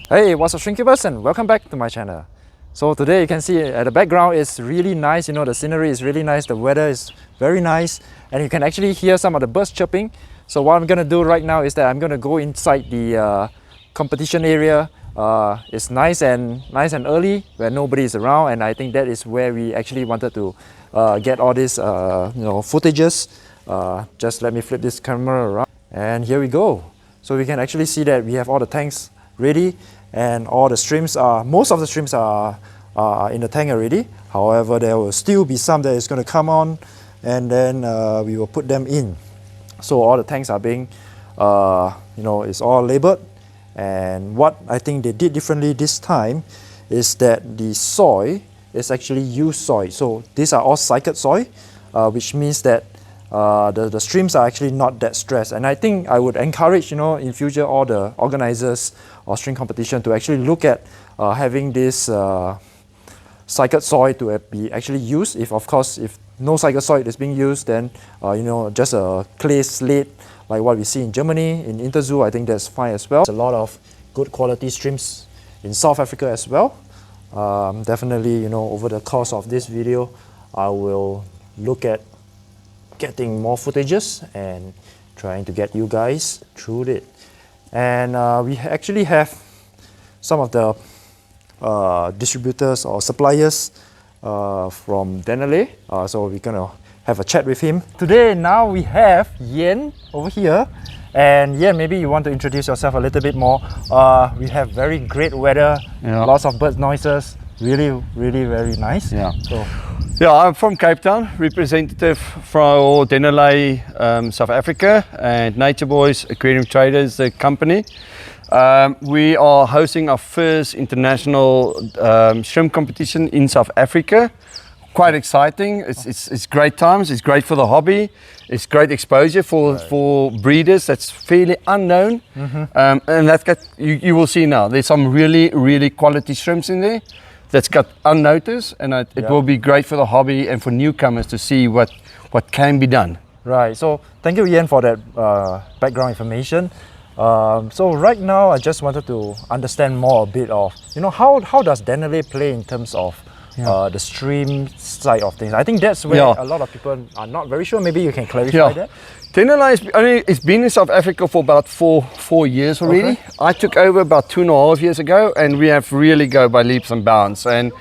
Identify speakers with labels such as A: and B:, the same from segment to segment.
A: Hey, what's up shrinkybus, and welcome back to my channel. So today you can see at the background is really nice, the scenery is really nice, the weather is very nice, and you can actually hear some of the birds chirping. So what I'm gonna do right now is that I'm gonna go inside the competition area. It's nice and early where nobody is around, and I think that is where we actually wanted to get all these footages. Just let me flip this camera around, and here we go. So we can actually see that we have all the tanks ready, and all the streams most of the streams are in the tank already. However, there will still be some that is going to come on, and then we will put them in. So all the tanks are being it's all labeled. And what I think they did differently this time is that the soil is actually used soil. So these are all cycled soil, which means that the streams are actually not that stressed. And I think I would encourage, in future, all the organizers or string competition to actually look at having this cycled soil to be actually used. If no cycled soil is being used, then just a clay slate like what we see in Germany in Interzoo, I think that's fine as well. There's a lot of good quality streams in South Africa as well. Definitely, over the course of this video, I will look at getting more footages and trying to get you guys through it. And we actually have some of the distributors or suppliers from Dennerle, so we're gonna have a chat with him. Today now we have Yen over here, and Yen, maybe you want to introduce yourself a little bit more. We have very great weather, lots of bird noises, really very nice.
B: I'm from Cape Town, representative from Dennerle, South Africa, and Nature Boys Aquarium Traders, the company. We are hosting our first international shrimp competition in South Africa. Quite exciting. It's great times. It's great for the hobby. It's great exposure for breeders that's fairly unknown. And that's got, you will see now, there's some really quality shrimps in there that's got unnoticed, and it will be great for the hobby and for newcomers to see what can be done.
A: Right, so thank you, Ian, for that background information. So right now I just wanted to understand more a bit of, how does Dennerle play in terms of the stream side of things. I think that's where a lot of people are not very sure. Maybe you can clarify that.
B: Dennerle it's been in South Africa for about four years already. Okay. I took over about 2.5 years ago, and we have really go by leaps and bounds. And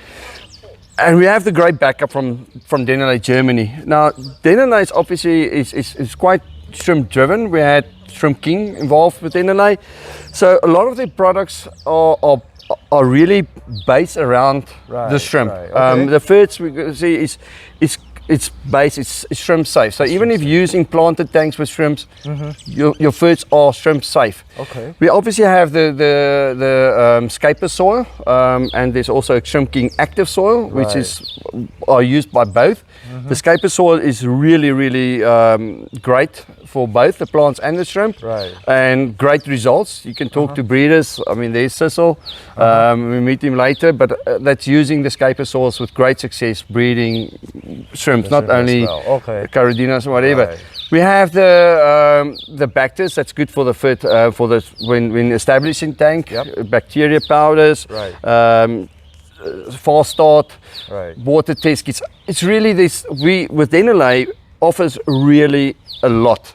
B: we have the great backup from Dennerle, Germany. Now, Dennerle is obviously is quite shrimp driven. We had Shrimp King involved with Dennerle. So a lot of the products are really based around the shrimp. Okay. The first we see it's shrimp safe. So even if using planted tanks with shrimps, your foods are shrimp safe.
A: Okay.
B: We obviously have the scaper soil, and there's also a Shrimp King active soil, which are used by both. The scaper soil is really great for both the plants and the shrimp, and great results. You can talk to breeders. I mean, there's Sissel. We meet him later, but that's using the scaper soils with great success breeding shrimps, not only Caradinas or whatever. We have the bacters that's good for the food when establishing tank, bacteria powders, fast start, water test kits. It's really this. With Dennerle offers really a lot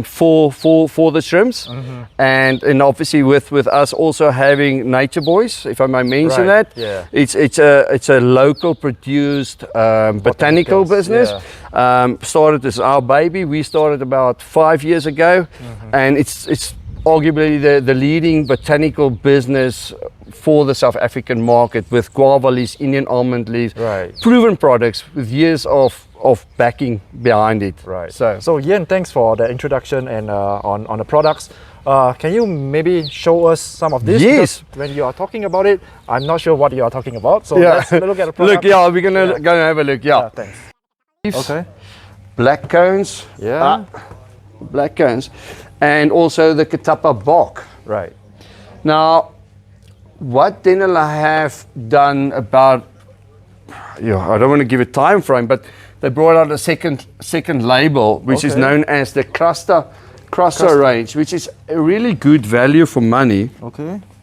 B: for the shrimps, and obviously with us also having Nature Boys, if I may mention that, it's a local produced botanical business. Started as our baby. We started about 5 years ago, and it's arguably the leading botanical business for the South African market, with guava leaves, Indian almond leaves, proven products with years of backing behind it.
A: So Yen, thanks for the introduction and on the products. Can you maybe show us some of this?
B: Yes.
A: Because when you are talking about it, I'm not sure what you are talking about. So let's look at the product.
B: Look, we're gonna go and have a look.
A: Thanks.
B: Okay. Black cones. Black cones, and also the Katapa bark. Now, what Dennerle have done about, I don't want to give a time frame, but they brought out a second label, which is known as the Crusher range, which is a really good value for money.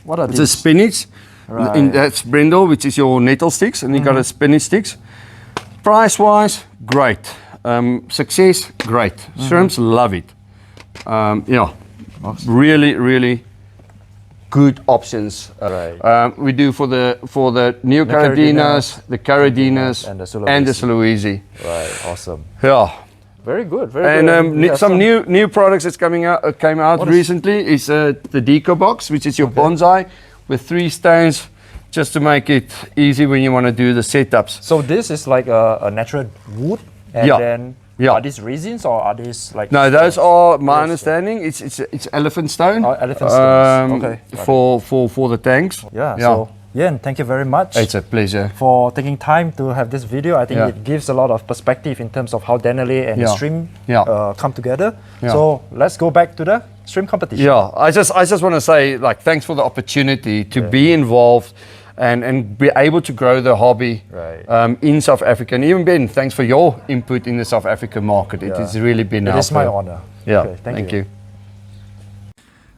A: What are
B: It's a
A: these?
B: spinach.
A: Right.
B: That's brindle, which is your nettle sticks, and you got a spinach sticks. Price-wise, great. Success, great. Shrimps love it. Yeah, really, really good options.
A: Right.
B: We do for the Neocardinas, the Caradinas,
A: and the
B: the Sulawesi.
A: Right. Awesome.
B: Yeah.
A: Very good. Very
B: And
A: good. We have
B: some new products that's came out recently is the Deco box, which is your bonsai with 3 stones, just to make it easy when you want to do the setups.
A: So this is like a natural wood, and then are these resins or are these like?
B: No, those are my understanding. It's elephant stone.
A: Oh, elephant stones. Okay.
B: For the tanks.
A: Yeah. So and thank you very much.
B: It's a pleasure
A: For taking time to have this video. I think it gives a lot of perspective in terms of how Dennerle and the stream come together. So let's go back to the stream competition.
B: Yeah, I just want to say, like, thanks for the opportunity to be involved and be able to grow the hobby in South Africa. And even Ben, thanks for your input in the South African market. It has really been
A: It is my honor.
B: Yeah,
A: okay, thank you.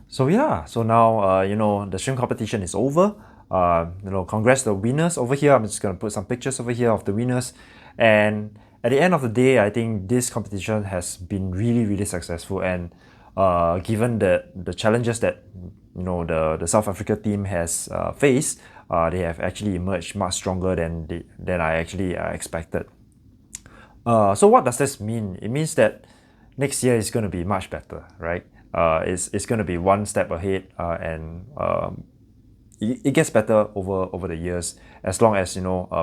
A: So so now the stream competition is over. Congrats to the winners over here. I'm just gonna put some pictures over here of the winners. And at the end of the day, I think this competition has been really, really successful. And given the challenges that the South Africa team has faced, they have actually emerged much stronger than I actually expected. So what does this mean? It means that next year is going to be much better, right? It's going to be one step ahead, and it gets better over the years, as long as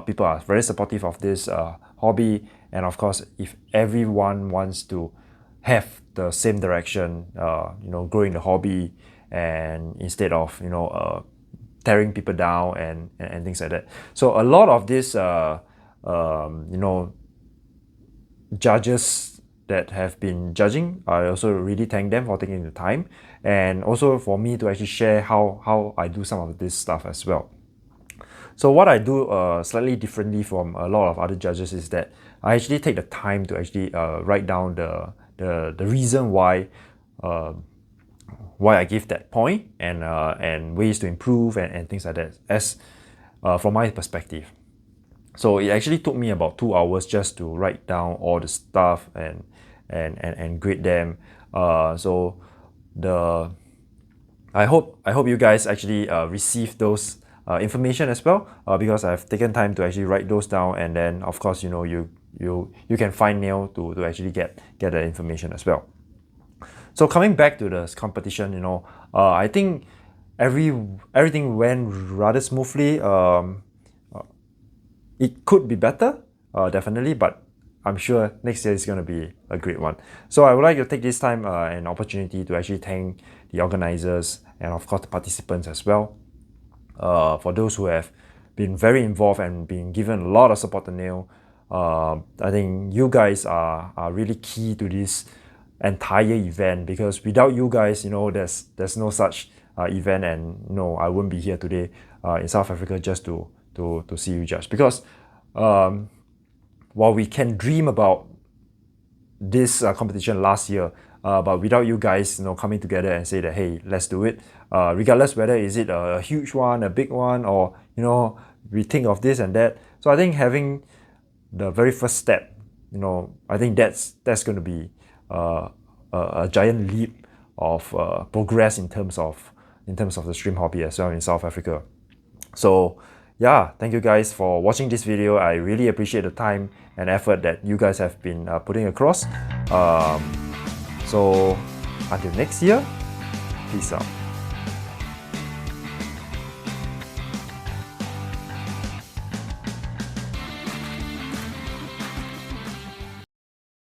A: people are very supportive of this hobby, and of course, if everyone wants to have the same direction, growing the hobby, and instead of tearing people down and things like that. So a lot of these judges that have been judging, I also really thank them for taking the time, and also for me to actually share how I do some of this stuff as well. So what I do slightly differently from a lot of other judges is that I actually take the time to actually write down the reason why I give that point, and ways to improve and things like that, as from my perspective. So it actually took me about 2 hours just to write down all the stuff and grade them. So I hope you guys actually receive those information as well, because I've taken time to actually write those down, and then of course you can find Neil to actually get that information as well. So coming back to the competition, I think everything went rather smoothly. It could be better, definitely, but I'm sure next year is going to be a great one. So I would like to take this time an opportunity to actually thank the organizers and of course the participants as well, for those who have been very involved and been given a lot of support to Neil. I think you guys are really key to this entire event, because without you guys, there's no such event, and I wouldn't be here today in South Africa just to see you judge. Because while we can dream about this competition last year, but without you guys coming together and say that, hey, let's do it, regardless whether is it a huge one, a big one, or we think of this and that. So I think having the very first step, I think that's going to be a giant leap of progress in terms of the stream hobby as well in South Africa. So yeah, thank you guys for watching this video. I really appreciate the time and effort that you guys have been putting across. So until next year, peace out.